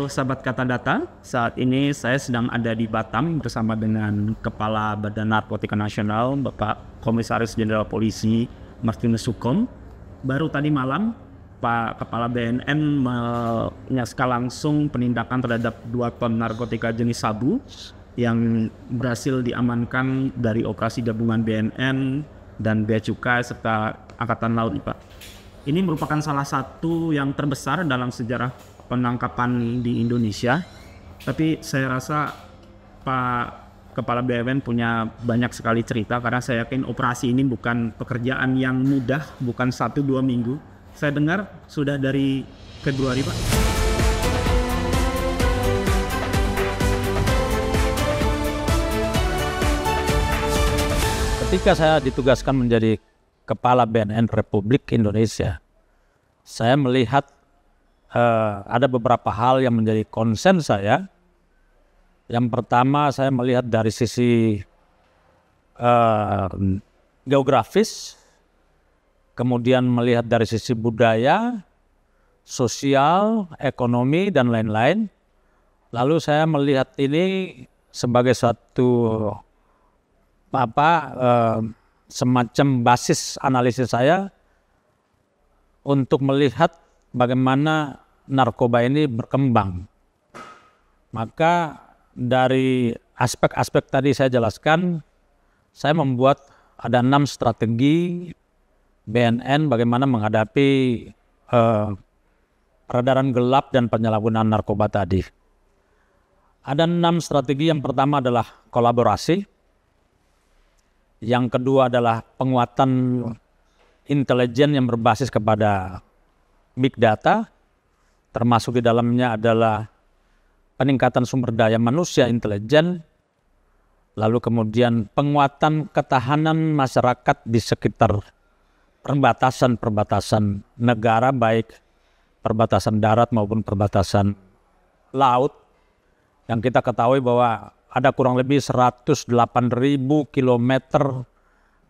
Halo sahabat Kata Data, saat ini saya sedang ada di Batam bersama dengan Kepala Badan Narkotika Nasional, Bapak Komisaris Jenderal Polisi Martinus Sukom. Baru tadi malam, Pak Kepala BNN menyaksikan langsung penindakan terhadap 2 ton narkotika jenis sabu yang berhasil diamankan dari operasi gabungan BNN dan Bea Cukai serta Angkatan Laut, Pak. Ini merupakan salah satu yang terbesar dalam sejarah penangkapan di Indonesia, tapi saya rasa Pak Kepala BNN punya banyak sekali cerita karena saya yakin operasi ini bukan pekerjaan yang mudah, bukan 1-2 minggu. Saya dengar sudah dari Februari, Pak. Ketika saya ditugaskan menjadi Kepala BNN Republik Indonesia, saya melihat ada beberapa hal yang menjadi konsen saya. Yang pertama, saya melihat dari sisi geografis, kemudian melihat dari sisi budaya, sosial, ekonomi, dan lain-lain. Lalu saya melihat ini sebagai suatu semacam basis analisis saya untuk melihat bagaimana narkoba ini berkembang. Maka dari aspek-aspek tadi saya jelaskan, saya membuat ada 6 strategi BNN bagaimana menghadapi peredaran gelap dan penyalahgunaan narkoba tadi. Ada 6 strategi. Yang pertama adalah kolaborasi. Yang kedua adalah penguatan intelijen yang berbasis kepada big data, termasuk di dalamnya adalah peningkatan sumber daya manusia intelijen, lalu kemudian penguatan ketahanan masyarakat di sekitar perbatasan negara, baik perbatasan darat maupun perbatasan laut, yang kita ketahui bahwa ada kurang lebih 108.000 kilometer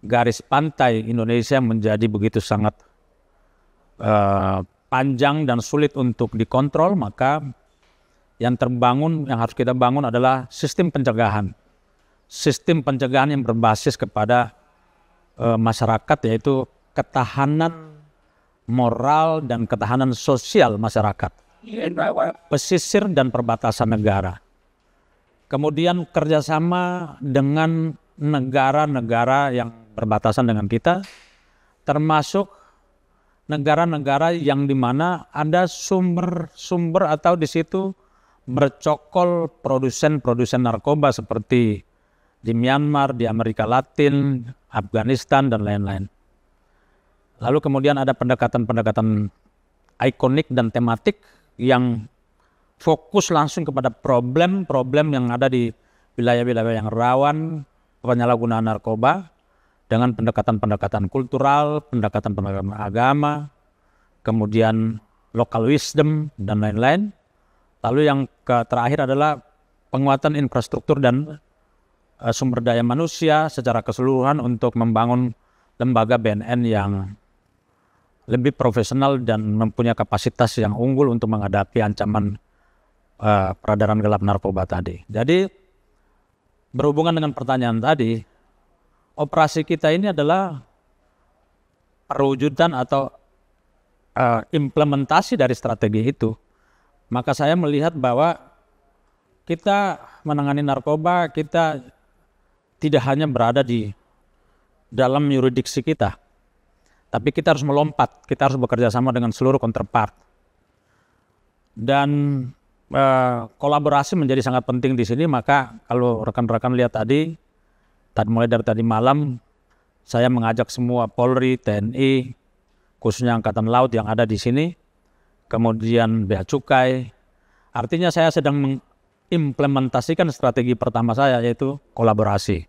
garis pantai Indonesia yang menjadi begitu sangat panjang dan sulit untuk dikontrol. Maka yang harus kita bangun adalah sistem pencegahan. Sistem pencegahan yang berbasis kepada masyarakat, yaitu ketahanan moral dan ketahanan sosial masyarakat, pesisir dan perbatasan negara. Kemudian kerjasama dengan negara-negara yang berbatasan dengan kita, termasuk negara-negara yang di mana ada sumber atau di situ bercokol produsen narkoba seperti di Myanmar, di Amerika Latin, Afghanistan, dan lain-lain. Lalu kemudian ada pendekatan-pendekatan ikonik dan tematik yang fokus langsung kepada problem-problem yang ada di wilayah-wilayah yang rawan penyalahgunaan narkoba, dengan pendekatan-pendekatan kultural, pendekatan-pendekatan agama, kemudian local wisdom, dan lain-lain. Lalu yang terakhir adalah penguatan infrastruktur dan sumber daya manusia secara keseluruhan untuk membangun lembaga BNN yang lebih profesional dan mempunyai kapasitas yang unggul untuk menghadapi ancaman peredaran gelap narkoba tadi. Jadi berhubungan dengan pertanyaan tadi, operasi kita ini adalah perwujudan atau implementasi dari strategi itu. Maka saya melihat bahwa kita menangani narkoba, kita tidak hanya berada di dalam yurisdiksi kita, tapi kita harus melompat, kita harus bekerja sama dengan seluruh counterpart. Dan kolaborasi menjadi sangat penting di sini. Maka kalau rekan-rekan lihat tadi mulai dari tadi malam, saya mengajak semua Polri, TNI, khususnya Angkatan Laut yang ada di sini, kemudian Bea Cukai. Artinya saya sedang mengimplementasikan strategi pertama saya, yaitu kolaborasi.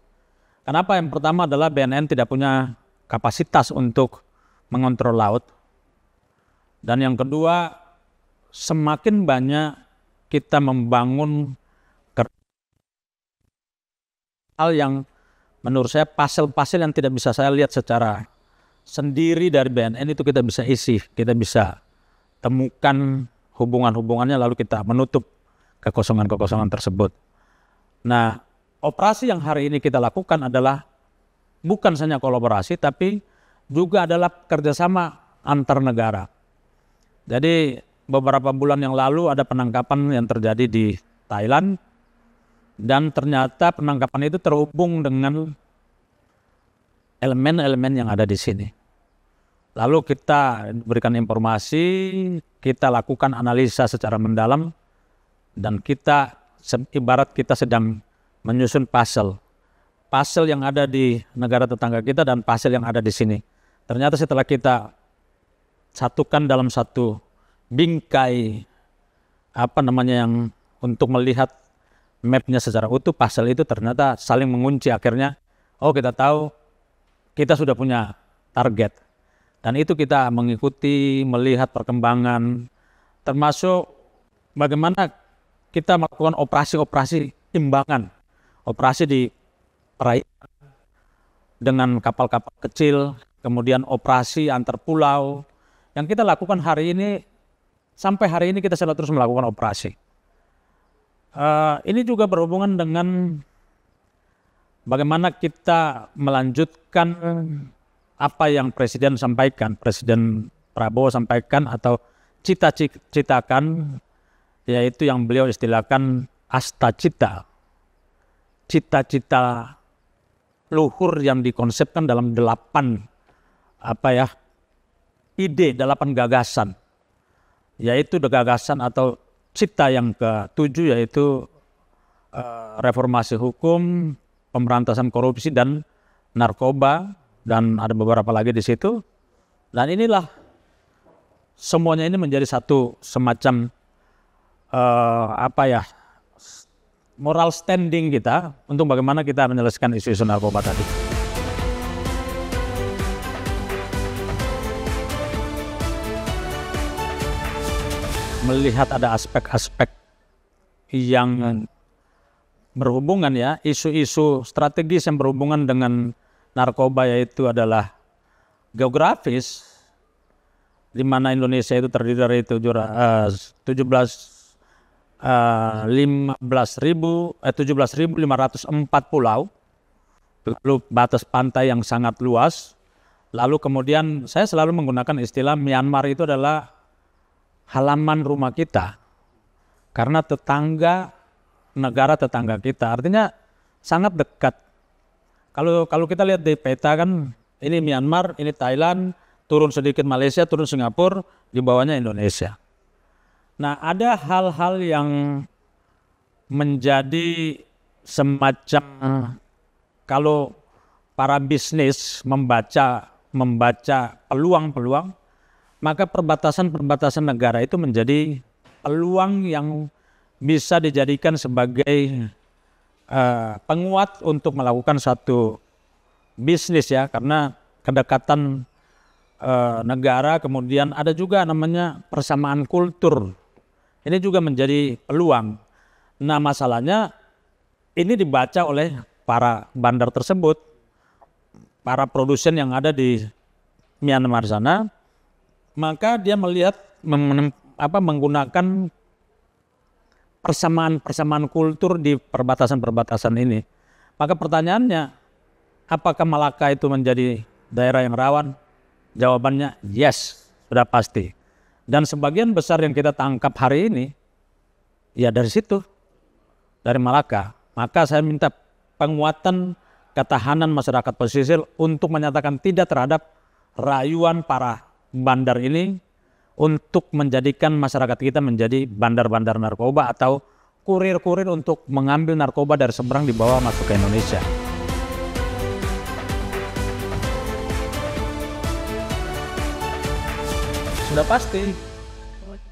Kenapa? Yang pertama adalah BNN tidak punya kapasitas untuk mengontrol laut. Dan yang kedua, semakin banyak kita membangun hal yang menurut saya pasal-pasal yang tidak bisa saya lihat secara sendiri dari BNN itu kita bisa isi, kita bisa temukan hubungan-hubungannya lalu kita menutup kekosongan-kekosongan tersebut. Nah, operasi yang hari ini kita lakukan adalah bukan saja kolaborasi, tapi juga adalah kerjasama antar negara. Jadi beberapa bulan yang lalu ada penangkapan yang terjadi di Thailand, dan ternyata penangkapan itu terhubung dengan elemen-elemen yang ada di sini. Lalu kita berikan informasi, kita lakukan analisa secara mendalam, dan kita ibarat kita sedang menyusun puzzle yang ada di negara tetangga kita dan puzzle yang ada di sini. Ternyata setelah kita satukan dalam satu bingkai yang untuk melihat mapnya secara utuh, puzzle itu ternyata saling mengunci. Akhirnya kita tahu kita sudah punya target, dan itu kita mengikuti, melihat perkembangan, termasuk bagaimana kita melakukan operasi-operasi imbangan, operasi di perairan dengan kapal-kapal kecil, kemudian operasi antar pulau yang kita lakukan hari ini. Sampai hari ini kita selalu terus melakukan operasi. Ini juga berhubungan dengan bagaimana kita melanjutkan apa yang Presiden sampaikan, Presiden Prabowo sampaikan atau cita-citakan, yaitu yang beliau istilahkan astacita, cita-cita luhur yang dikonsepkan dalam 8 ide, 8 gagasan, yaitu gagasan atau cita yang ke-7, yaitu reformasi hukum, pemberantasan korupsi dan narkoba, dan ada beberapa lagi di situ. Dan inilah semuanya ini menjadi satu semacam moral standing kita untuk bagaimana kita menyelesaikan isu-isu narkoba tadi. Melihat ada aspek-aspek yang berhubungan, isu-isu strategis yang berhubungan dengan narkoba, yaitu adalah geografis, di mana Indonesia itu terdiri dari 17.504 pulau, lalu batas pantai yang sangat luas. Lalu kemudian saya selalu menggunakan istilah Myanmar itu adalah halaman rumah kita, karena negara tetangga kita, artinya sangat dekat. Kalau kita lihat di peta kan, ini Myanmar, ini Thailand, turun sedikit Malaysia, turun Singapura, di bawahnya Indonesia. Nah, ada hal-hal yang menjadi semacam, kalau para bisnis membaca peluang-peluang, maka perbatasan-perbatasan negara itu menjadi peluang yang bisa dijadikan sebagai penguat untuk melakukan satu bisnis, karena kedekatan negara, kemudian ada juga namanya persamaan kultur. Ini juga menjadi peluang. Nah, masalahnya ini dibaca oleh para bandar tersebut, para produsen yang ada di Myanmar sana. Maka dia melihat menggunakan persamaan kultur di perbatasan-perbatasan ini. Maka pertanyaannya, apakah Malaka itu menjadi daerah yang rawan? Jawabannya yes, sudah pasti. Dan sebagian besar yang kita tangkap hari ini, dari situ, dari Malaka. Maka saya minta penguatan ketahanan masyarakat pesisir untuk menyatakan tidak terhadap rayuan para bandar ini untuk menjadikan masyarakat kita menjadi bandar-bandar narkoba atau kurir-kurir untuk mengambil narkoba dari seberang dibawa masuk ke Indonesia. Sudah pasti.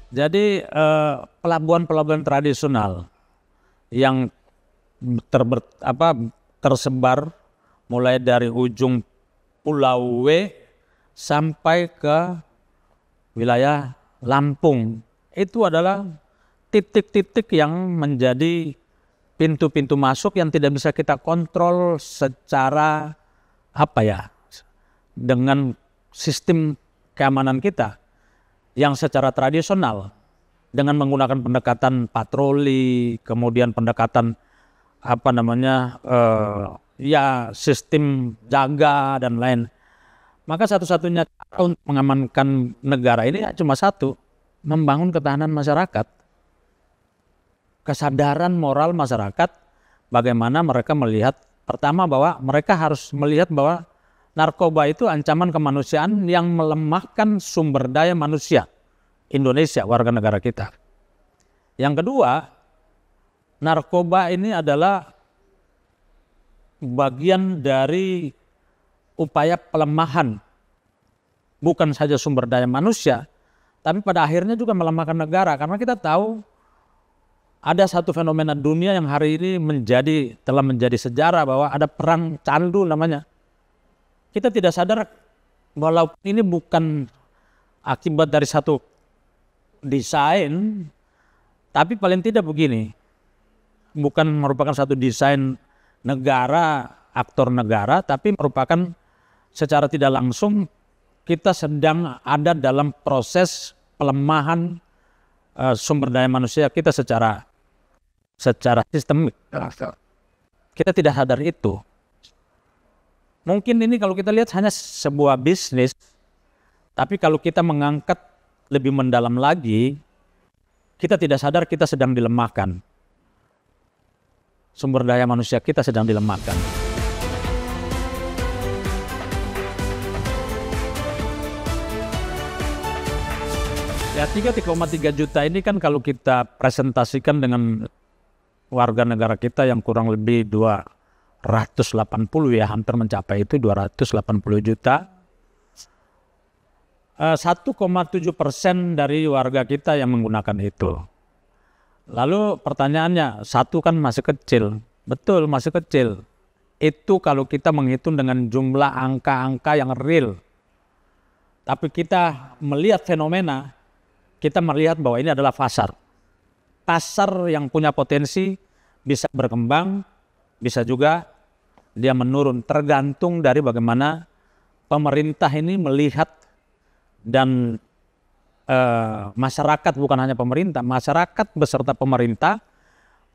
Jadi pelabuhan-pelabuhan tradisional yang tersebar mulai dari ujung Pulau W sampai ke wilayah Lampung, itu adalah titik-titik yang menjadi pintu-pintu masuk yang tidak bisa kita kontrol secara dengan sistem keamanan kita yang secara tradisional. dengan menggunakan pendekatan patroli, kemudian pendekatan ya sistem jaga dan lain. Maka satu-satunya cara untuk mengamankan negara ini cuma satu, membangun ketahanan masyarakat. Kesadaran moral masyarakat, bagaimana mereka melihat, pertama bahwa mereka harus melihat bahwa narkoba itu ancaman kemanusiaan yang melemahkan sumber daya manusia Indonesia, warga negara kita. Yang kedua, narkoba ini adalah bagian dari upaya pelemahan, bukan saja sumber daya manusia, tapi pada akhirnya juga melemahkan negara. Karena kita tahu ada satu fenomena dunia yang hari ini telah menjadi sejarah, bahwa ada perang candu namanya. Kita tidak sadar bahwa ini bukan akibat dari satu desain, tapi paling tidak begini, bukan merupakan satu desain negara, aktor negara, tapi merupakan secara tidak langsung kita sedang ada dalam proses pelemahan sumber daya manusia kita secara sistemik. Kita tidak sadar itu. Mungkin ini kalau kita lihat hanya sebuah bisnis, tapi kalau kita mengangkat lebih mendalam lagi, kita tidak sadar kita sedang dilemahkan. Sumber daya manusia kita sedang dilemahkan. Ya, 3,3 juta ini kan kalau kita presentasikan dengan warga negara kita yang kurang lebih 280 ya, hampir mencapai itu 280 juta. 1,7% dari warga kita yang menggunakan itu. Lalu pertanyaannya, satu kan masih kecil. Betul, masih kecil. Itu kalau kita menghitung dengan jumlah angka-angka yang real. Tapi kita melihat fenomena, kita melihat bahwa ini adalah pasar. Pasar yang punya potensi bisa berkembang, bisa juga dia menurun, tergantung dari bagaimana pemerintah ini melihat, dan masyarakat, bukan hanya pemerintah, masyarakat beserta pemerintah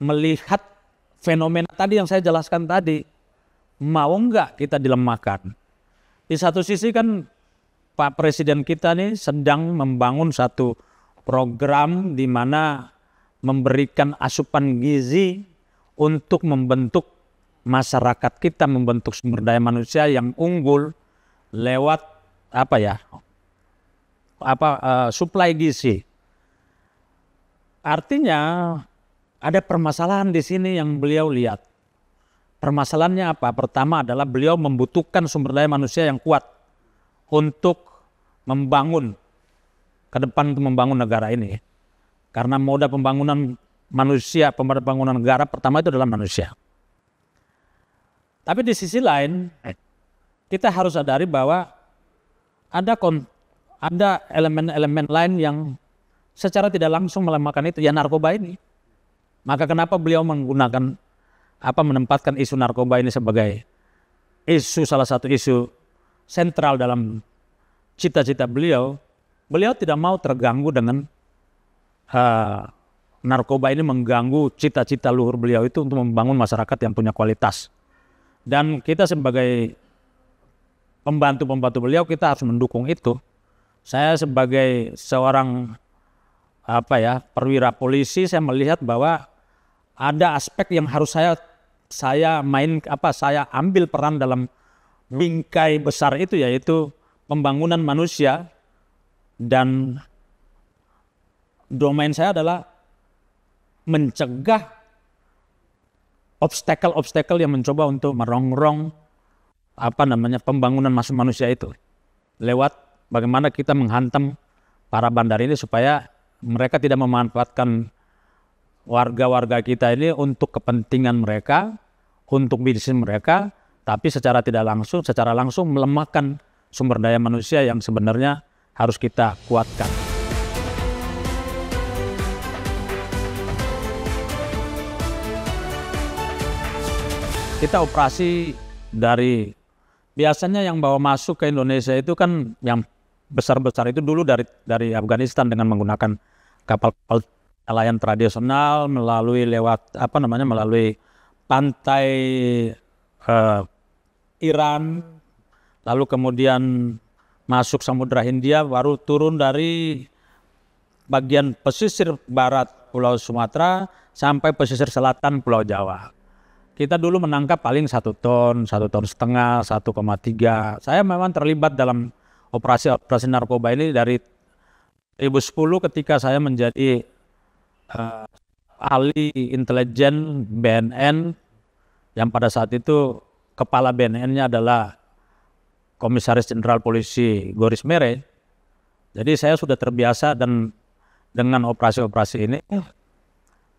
melihat fenomena tadi yang saya jelaskan tadi. Mau enggak kita dilemahkan? Di satu sisi kan Pak Presiden kita nih sedang membangun satu program di mana memberikan asupan gizi untuk membentuk masyarakat kita, membentuk sumber daya manusia yang unggul lewat suplai gizi. Artinya ada permasalahan di sini yang beliau lihat. Permasalahannya apa? Pertama adalah beliau membutuhkan sumber daya manusia yang kuat untuk membangun ke depan, untuk membangun negara ini. Karena moda pembangunan manusia, pembangunan negara pertama itu adalah manusia. Tapi di sisi lain kita harus sadari bahwa ada elemen-elemen lain yang secara tidak langsung melemahkan itu, ya narkoba ini. Maka kenapa beliau menempatkan isu narkoba ini sebagai salah satu isu sentral dalam cita-cita beliau. Beliau tidak mau terganggu dengan narkoba ini mengganggu cita-cita luhur beliau itu untuk membangun masyarakat yang punya kualitas. Dan kita sebagai pembantu-pembantu beliau, kita harus mendukung itu. Saya sebagai seorang perwira polisi, saya melihat bahwa ada aspek yang harus saya ambil peran dalam bingkai besar itu, yaitu pembangunan manusia. Dan domain saya adalah mencegah obstacle yang mencoba untuk merongrong pembangunan manusia itu, lewat bagaimana kita menghantam para bandar ini supaya mereka tidak memanfaatkan warga-warga kita ini untuk kepentingan mereka, untuk bisnis mereka, tapi secara langsung melemahkan sumber daya manusia yang sebenarnya harus kita kuatkan. Kita operasi dari, biasanya yang bawa masuk ke Indonesia itu kan yang besar-besar itu dulu dari Afghanistan dengan menggunakan kapal-kapal nelayan tradisional melalui melalui pantai Iran, lalu kemudian masuk Samudra Hindia, baru turun dari bagian pesisir barat Pulau Sumatera sampai pesisir selatan Pulau Jawa. Kita dulu menangkap paling 1 ton, 1,5 ton, 1,3. Saya memang terlibat dalam operasi narkoba ini dari 2010 ketika saya menjadi ahli intelijen BNN, yang pada saat itu kepala BNN-nya adalah Komisaris Jenderal Polisi Goris Mere. Jadi saya sudah terbiasa dengan operasi-operasi ini,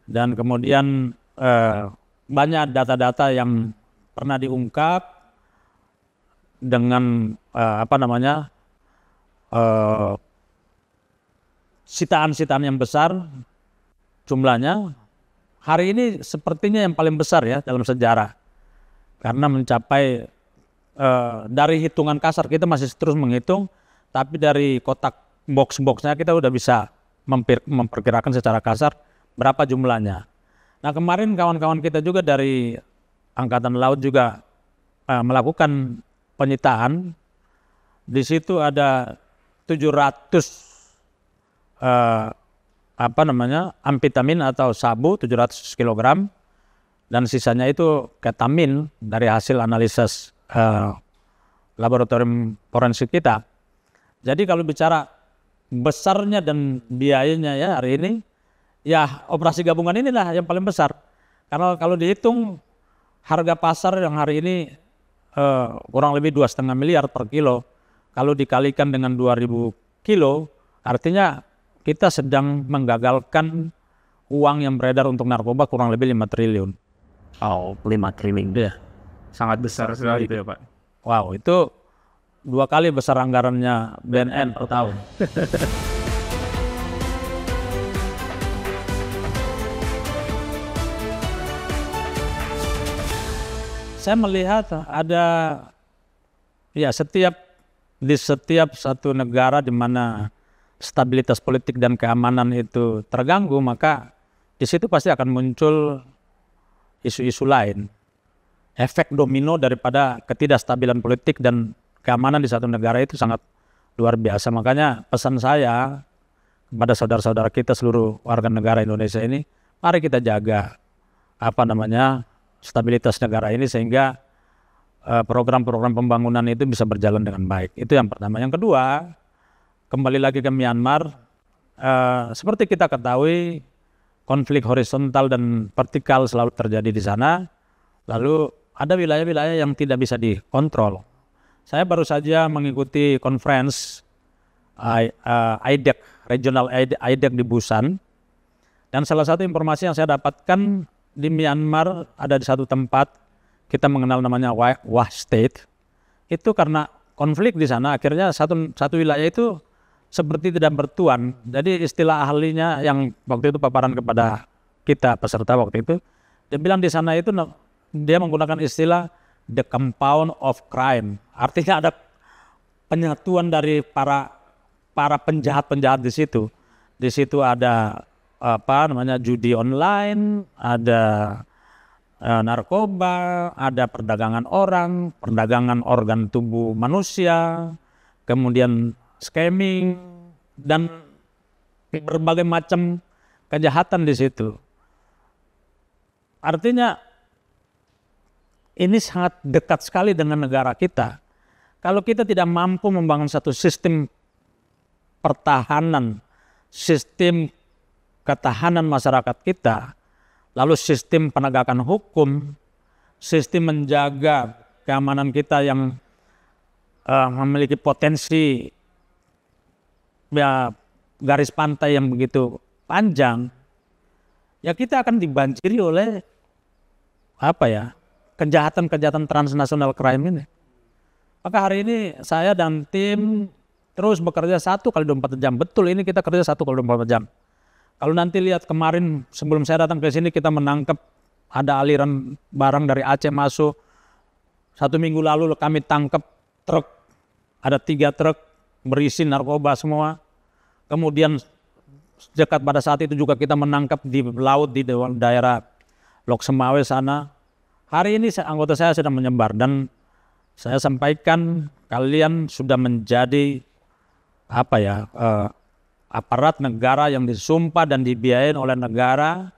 dan kemudian banyak data-data yang pernah diungkap dengan sitaan-sitaan yang besar jumlahnya. Hari ini sepertinya yang paling besar ya dalam sejarah, karena mencapai dari hitungan kasar, kita masih terus menghitung, tapi dari kotak box-boxnya kita udah bisa memperkirakan secara kasar berapa jumlahnya. Nah, kemarin kawan-kawan kita juga dari Angkatan Laut juga melakukan penyitaan. Di situ ada 700 amfetamin atau sabu 700 kg, dan sisanya itu ketamin dari hasil analisis laboratorium forensik kita. Jadi kalau bicara besarnya dan biayanya ya hari ini, ya operasi gabungan inilah yang paling besar. Karena kalau dihitung harga pasar yang hari ini kurang lebih 2,5 miliar per kilo, kalau dikalikan dengan 2.000 kilo, artinya kita sedang menggagalkan uang yang beredar untuk narkoba kurang lebih 5 triliun. Oh, 5 triliun. Ya. Sangat besar sekali itu ya Pak. Wow, itu 2 kali besar anggarannya BNN per tahun. Saya melihat ada di setiap satu negara di mana stabilitas politik dan keamanan itu terganggu, maka di situ pasti akan muncul isu-isu lain. Efek domino daripada ketidakstabilan politik dan keamanan di satu negara itu sangat luar biasa. Makanya pesan saya kepada saudara-saudara kita seluruh warga negara Indonesia ini, mari kita jaga stabilitas negara ini sehingga program-program pembangunan itu bisa berjalan dengan baik. Itu yang pertama. Yang kedua, kembali lagi ke Myanmar, seperti kita ketahui konflik horizontal dan vertikal selalu terjadi di sana. Lalu ada wilayah-wilayah yang tidak bisa dikontrol. Saya baru saja mengikuti conference IDEC, Regional IDEC di Busan, dan salah satu informasi yang saya dapatkan di Myanmar ada di satu tempat kita mengenal namanya Wah State. Itu karena konflik di sana akhirnya satu wilayah itu seperti tidak bertuan. Jadi istilah ahlinya yang waktu itu paparan kepada kita peserta waktu itu, dia bilang di sana itu dia menggunakan istilah the compound of crime. Artinya ada penyatuan dari para penjahat-penjahat di situ. Di situ ada judi online, ada narkoba, ada perdagangan orang, perdagangan organ tubuh manusia, kemudian scamming, dan berbagai macam kejahatan di situ. Artinya ini sangat dekat sekali dengan negara kita. Kalau kita tidak mampu membangun satu sistem pertahanan, sistem ketahanan masyarakat kita, lalu sistem penegakan hukum, sistem menjaga keamanan kita yang memiliki potensi garis pantai yang begitu panjang, ya kita akan dibanjiri oleh kejahatan-kejahatan transnational crime ini. Maka hari ini saya dan tim terus bekerja 1x24 jam. Betul, ini kita kerja 1x24 jam. Kalau nanti lihat kemarin sebelum saya datang ke sini kita menangkap ada aliran barang dari Aceh masuk. 1 minggu lalu kami tangkap truk, ada 3 truk berisi narkoba semua. Kemudian dekat pada saat itu juga kita menangkap di laut di daerah Lok Semawe sana. Hari ini anggota saya sedang menyebar dan saya sampaikan kalian sudah menjadi aparat negara yang disumpah dan dibiayai oleh negara,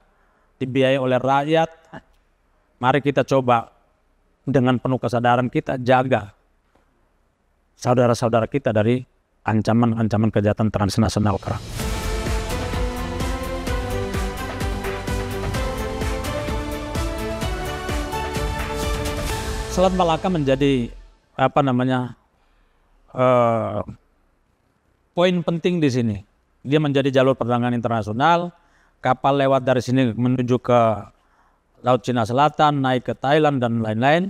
dibiayai oleh rakyat. Mari kita coba dengan penuh kesadaran kita jaga saudara-saudara kita dari ancaman-ancaman kejahatan transnasional. Selat Malaka menjadi poin penting di sini. Dia menjadi jalur perdagangan internasional. Kapal lewat dari sini menuju ke Laut Cina Selatan, naik ke Thailand dan lain-lain.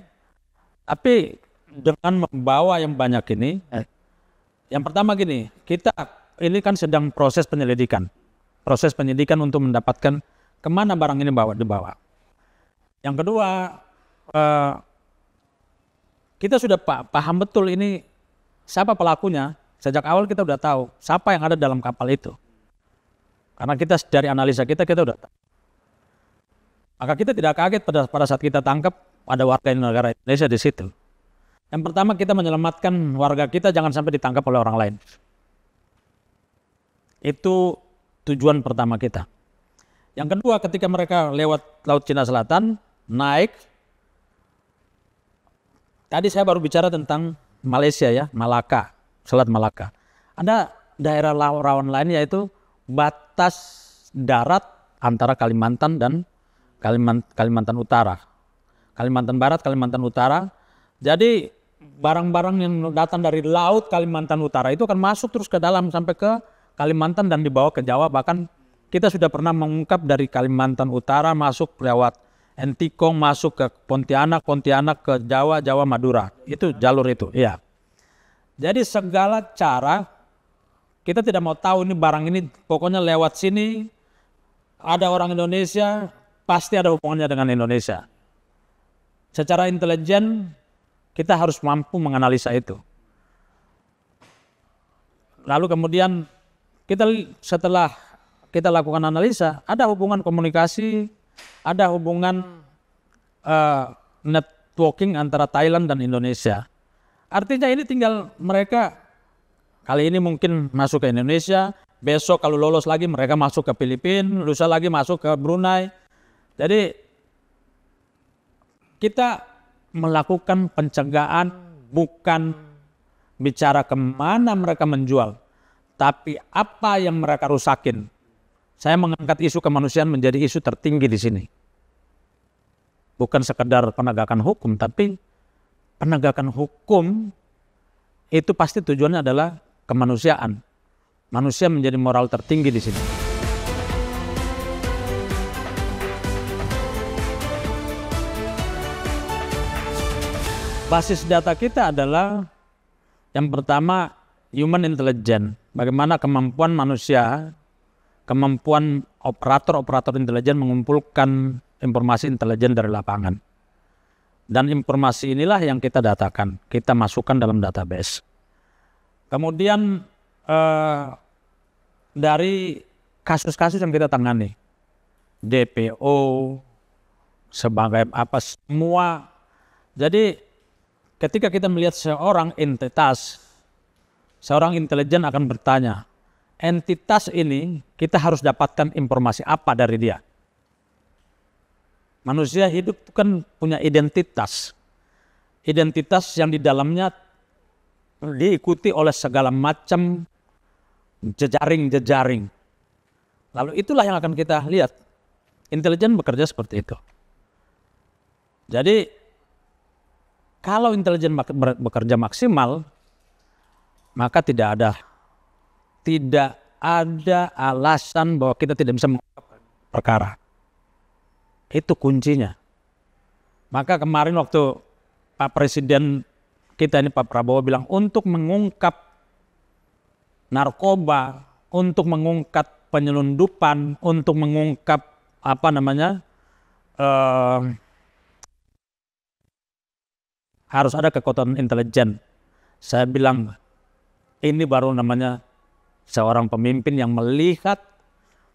Tapi dengan membawa yang banyak ini, yang pertama gini, kita ini kan sedang proses penyelidikan untuk mendapatkan kemana barang ini dibawa. Yang kedua, kita sudah paham betul ini siapa pelakunya. Sejak awal kita udah tahu siapa yang ada dalam kapal itu. Karena kita dari analisa kita udah tahu. Maka kita tidak kaget pada saat kita tangkap ada warga negara Indonesia di situ. Yang pertama kita menyelamatkan warga kita jangan sampai ditangkap oleh orang lain. Itu tujuan pertama kita. Yang kedua, ketika mereka lewat Laut Cina Selatan, naik. Tadi saya baru bicara tentang Malaysia ya, Malaka, Selat Malaka. Ada daerah rawan lain yaitu batas darat antara Kalimantan dan Kalimantan Utara. Kalimantan Barat, Kalimantan Utara. Jadi barang-barang yang datang dari laut Kalimantan Utara itu akan masuk terus ke dalam sampai ke Kalimantan dan dibawa ke Jawa. Bahkan kita sudah pernah mengungkap dari Kalimantan Utara masuk lewat Entikong masuk ke Pontianak ke Jawa, Madura. Itu jalur itu, iya. Jadi segala cara kita tidak mau tahu ini barang ini pokoknya lewat sini ada orang Indonesia, pasti ada hubungannya dengan Indonesia. Secara intelijen kita harus mampu menganalisa itu. Lalu kemudian setelah kita lakukan analisa, ada hubungan komunikasi, ada hubungan networking antara Thailand dan Indonesia. Artinya ini tinggal mereka kali ini mungkin masuk ke Indonesia, besok kalau lolos lagi mereka masuk ke Filipina, lusa lagi masuk ke Brunei. Jadi kita melakukan pencegahan bukan bicara kemana mereka menjual, tapi apa yang mereka rusakin. Saya mengangkat isu kemanusiaan menjadi isu tertinggi di sini. Bukan sekedar penegakan hukum, tapi penegakan hukum itu pasti tujuannya adalah kemanusiaan. Manusia menjadi moral tertinggi di sini. Basis data kita adalah yang pertama human intelligence. Bagaimana kemampuan manusia, kemampuan operator intelijen mengumpulkan informasi intelijen dari lapangan. Dan informasi inilah yang kita datakan, kita masukkan dalam database. Kemudian dari kasus-kasus yang kita tangani, DPO, sebagai apa semua. Jadi ketika kita melihat seorang entitas, seorang intelijen akan bertanya, entitas ini kita harus dapatkan informasi apa dari dia. Manusia hidup itu kan punya identitas. Identitas yang di dalamnya diikuti oleh segala macam jejaring-jejaring. Lalu itulah yang akan kita lihat. Intelijen bekerja seperti itu. Jadi kalau intelijen bekerja maksimal, maka tidak ada alasan bahwa kita tidak bisa mengungkap perkara. Itu kuncinya. Maka kemarin waktu Pak Presiden kita ini Pak Prabowo bilang untuk mengungkap narkoba, untuk mengungkap penyelundupan, untuk mengungkap harus ada kekuatan intelijen. Saya bilang ini baru namanya seorang pemimpin yang melihat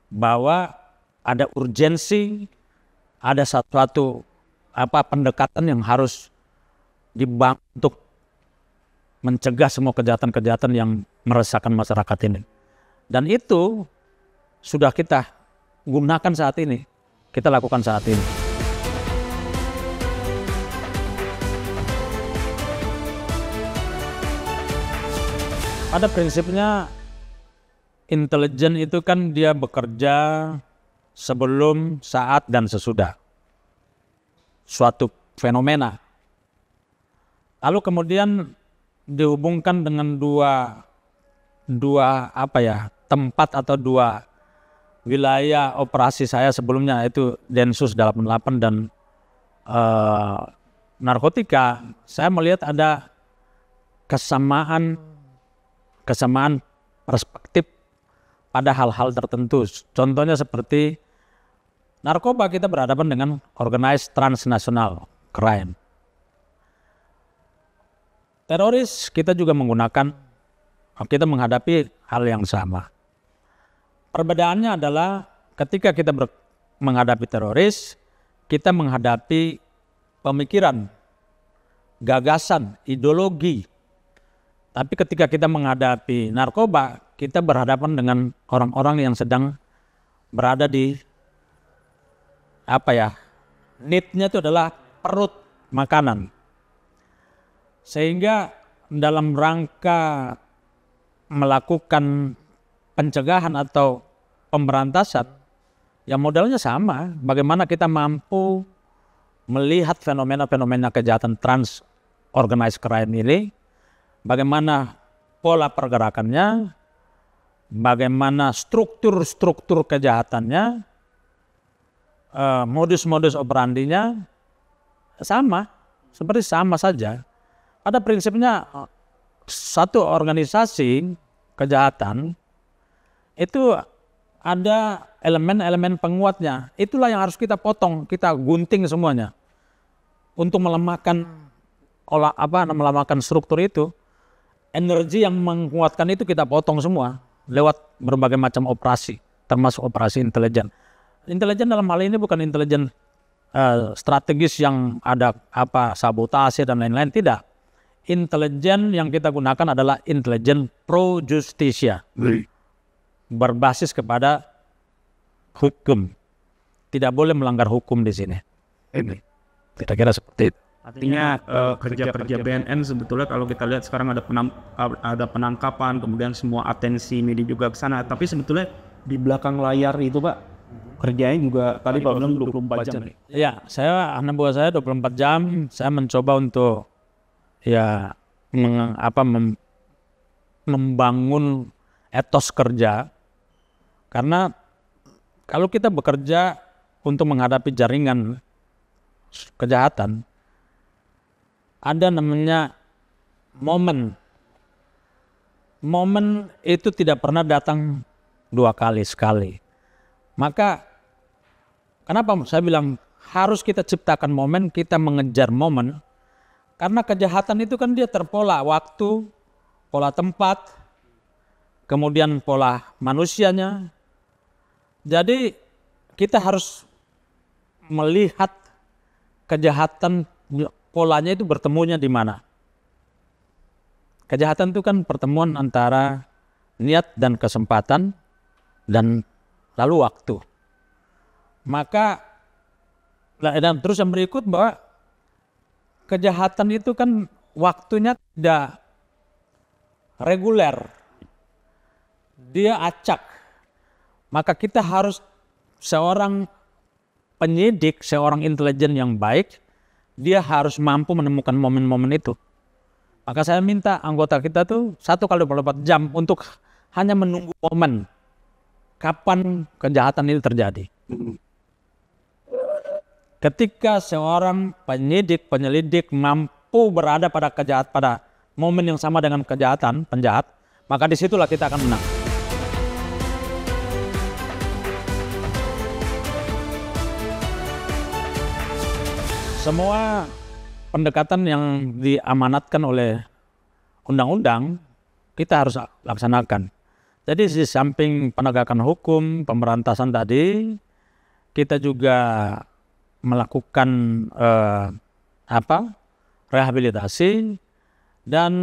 bahwa ada urgensi, ada satu pendekatan yang harus dibangun untuk mencegah semua kejahatan-kejahatan yang meresahkan masyarakat ini. Dan itu sudah kita gunakan saat ini, kita lakukan saat ini. Pada prinsipnya intelijen itu kan dia bekerja sebelum, saat, dan sesudah suatu fenomena. Lalu kemudian dihubungkan dengan dua tempat atau dua wilayah operasi saya sebelumnya, itu Densus 88 dan narkotika. Saya melihat ada kesamaan perspektif pada hal-hal tertentu. Contohnya seperti narkoba, kita berhadapan dengan organized transnational crime. Teroris kita juga kita menghadapi hal yang sama. Perbedaannya adalah ketika kita menghadapi teroris, kita menghadapi pemikiran, gagasan, ideologi. Tapi ketika kita menghadapi narkoba, kita berhadapan dengan orang-orang yang sedang berada di need-nya itu adalah perut, makanan. Sehingga dalam rangka melakukan pencegahan atau pemberantasan, ya modalnya sama. Bagaimana kita mampu melihat fenomena-fenomena kejahatan organized crime ini, bagaimana pola pergerakannya, bagaimana struktur kejahatannya, modus-modus operandinya sama saja. Pada prinsipnya satu organisasi kejahatan itu ada elemen-elemen penguatnya. Itulah yang harus kita potong, kita gunting semuanya untuk melemahkan struktur itu. Energi yang menguatkan itu kita potong semua lewat berbagai macam operasi, termasuk operasi intelijen. Intelijen dalam hal ini bukan intelijen strategis yang ada sabotase dan lain-lain, tidak. Intelijen yang kita gunakan adalah intelijen pro justisia, berbasis kepada hukum. Tidak boleh melanggar hukum di sini. Kira-kira seperti itu. Artinya kerja-kerja BNN sebetulnya kalau kita lihat sekarang ada penangkapan, kemudian semua atensi media juga ke sana. Tapi sebetulnya di belakang layar itu Pak, kerjanya juga tadi Pak bilang 24 jam. Ya, anak buah saya 24 jam. Saya mencoba untuk membangun etos kerja. Karena kalau kita bekerja untuk menghadapi jaringan kejahatan, ada namanya momen. Momen itu tidak pernah datang 2 kali, sekali. Maka kenapa saya bilang harus kita ciptakan momen, kita mengejar momen. Karena kejahatan itu kan dia terpola waktu, pola tempat, kemudian pola manusianya. Jadi kita harus melihat kejahatan, polanya itu bertemunya di mana. Kejahatan itu kan pertemuan antara niat dan kesempatan dan lalu waktu. Maka dan terus yang berikut bahwa kejahatan itu kan waktunya tidak reguler. Dia acak. Maka kita harus seorang penyidik, seorang intelijen yang baik, dia harus mampu menemukan momen-momen itu. Maka saya minta anggota kita tuh 1 kali 24 jam untuk hanya menunggu momen kapan kejahatan itu terjadi. Ketika seorang penyelidik mampu berada pada momen yang sama dengan penjahat, maka disitulah kita akan menang. Semua pendekatan yang diamanatkan oleh undang-undang kita harus laksanakan. Jadi di samping penegakan hukum, pemberantasan tadi, kita juga melakukan rehabilitasi, dan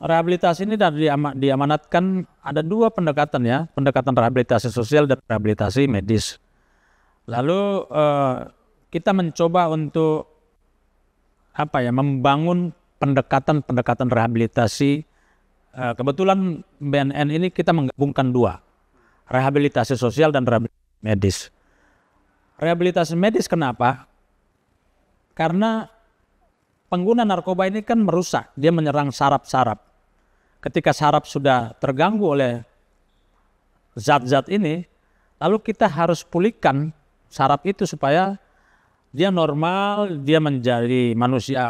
rehabilitasi ini diamanatkan ada 2 pendekatan ya, pendekatan rehabilitasi sosial dan rehabilitasi medis. Lalu kita mencoba untuk membangun pendekatan rehabilitasi. Kebetulan BNN ini kita menggabungkan 2, rehabilitasi sosial dan rehabilitasi medis. Rehabilitasi medis kenapa? Karena pengguna narkoba ini kan merusak, dia menyerang saraf-saraf. Ketika saraf sudah terganggu oleh zat-zat ini, lalu kita harus pulihkan saraf itu supaya dia normal, dia menjadi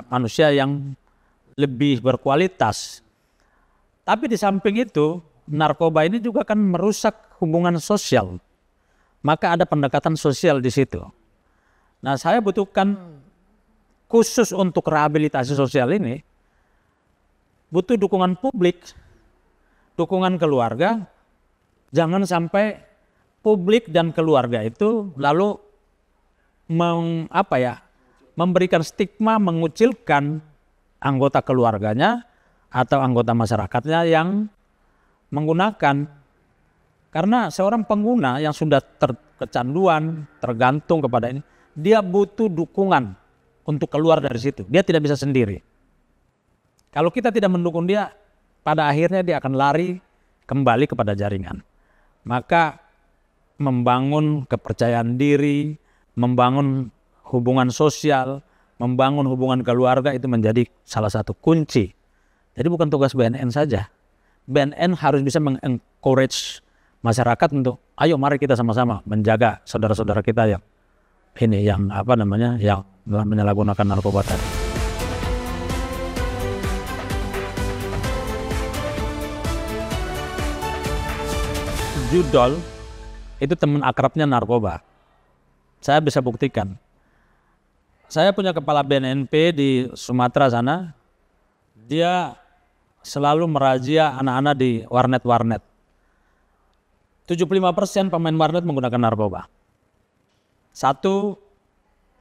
manusia yang lebih berkualitas. Tapi di samping itu, narkoba ini juga kan merusak hubungan sosial. Maka ada pendekatan sosial di situ. Nah, saya butuhkan khusus untuk rehabilitasi sosial ini, butuh dukungan publik, dukungan keluarga. Jangan sampai publik dan keluarga itu lalu memberikan stigma, mengucilkan anggota keluarganya atau anggota masyarakatnya yang menggunakan. Karena seorang pengguna yang sudah kecanduan, tergantung kepada ini, dia butuh dukungan untuk keluar dari situ. Dia tidak bisa sendiri. Kalau kita tidak mendukung dia, pada akhirnya dia akan lari kembali kepada jaringan. Maka membangun kepercayaan diri, membangun hubungan sosial, membangun hubungan keluarga itu menjadi salah satu kunci. Jadi bukan tugas BNN saja. BNN harus bisa mengencourage masyarakat untuk ayo mari kita sama-sama menjaga saudara-saudara kita yang menyalahgunakan narkoba tadi. Judol itu teman akrabnya narkoba. Saya bisa buktikan. Saya punya kepala BNNP di Sumatera sana. Dia selalu merazia anak-anak di warnet-warnet. 75% pemain warnet menggunakan narkoba. 1,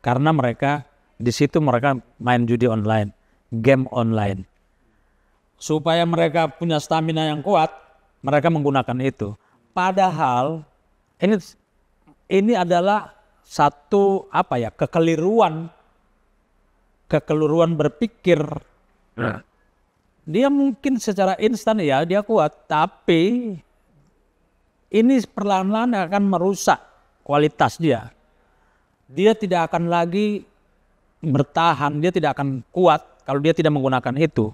karena mereka di situ mereka main judi online, game online. Supaya mereka punya stamina yang kuat, mereka menggunakan itu. Padahal ini adalah satu kekeliruan berpikir. Dia mungkin secara instan ya dia kuat, tapi ini perlahan-lahan akan merusak kualitas dia. Dia tidak akan lagi bertahan, dia tidak akan kuat kalau dia tidak menggunakan itu.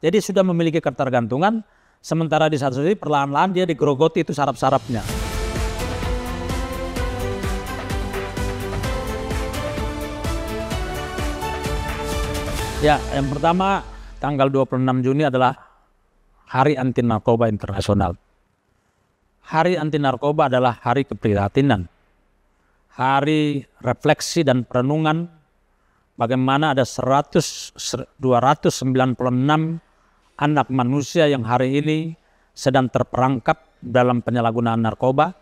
Jadi sudah memiliki ketergantungan, sementara di satu sisi perlahan-lahan dia digerogoti itu saraf-sarafnya. Ya, yang pertama tanggal 26 Juni adalah Hari Anti Narkoba Internasional. Hari Anti Narkoba adalah hari keprihatinan, hari refleksi dan perenungan bagaimana ada 296 anak manusia yang hari ini sedang terperangkap dalam penyalahgunaan narkoba.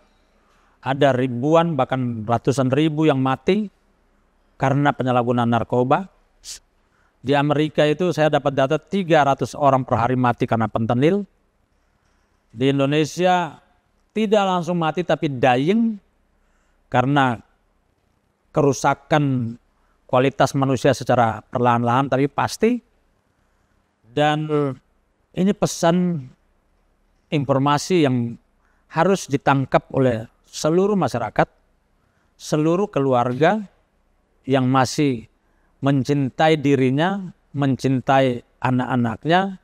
Ada ribuan bahkan ratusan ribu yang mati karena penyalahgunaan narkoba. Di Amerika itu saya dapat data 300 orang per hari mati karena fentanyl. Di Indonesia tidak langsung mati tapi dying karena kerusakan kualitas manusia secara perlahan-lahan tapi pasti. Dan ini pesan informasi yang harus ditangkap oleh seluruh masyarakat, seluruh keluarga yang masih mencintai dirinya, mencintai anak-anaknya,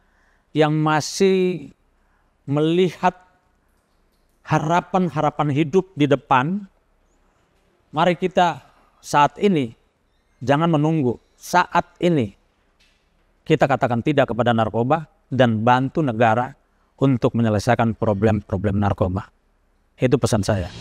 yang masih melihat harapan-harapan hidup di depan. Mari kita saat ini, jangan menunggu, saat ini kita katakan tidak kepada narkoba dan bantu negara untuk menyelesaikan problem-problem narkoba. Itu pesan saya.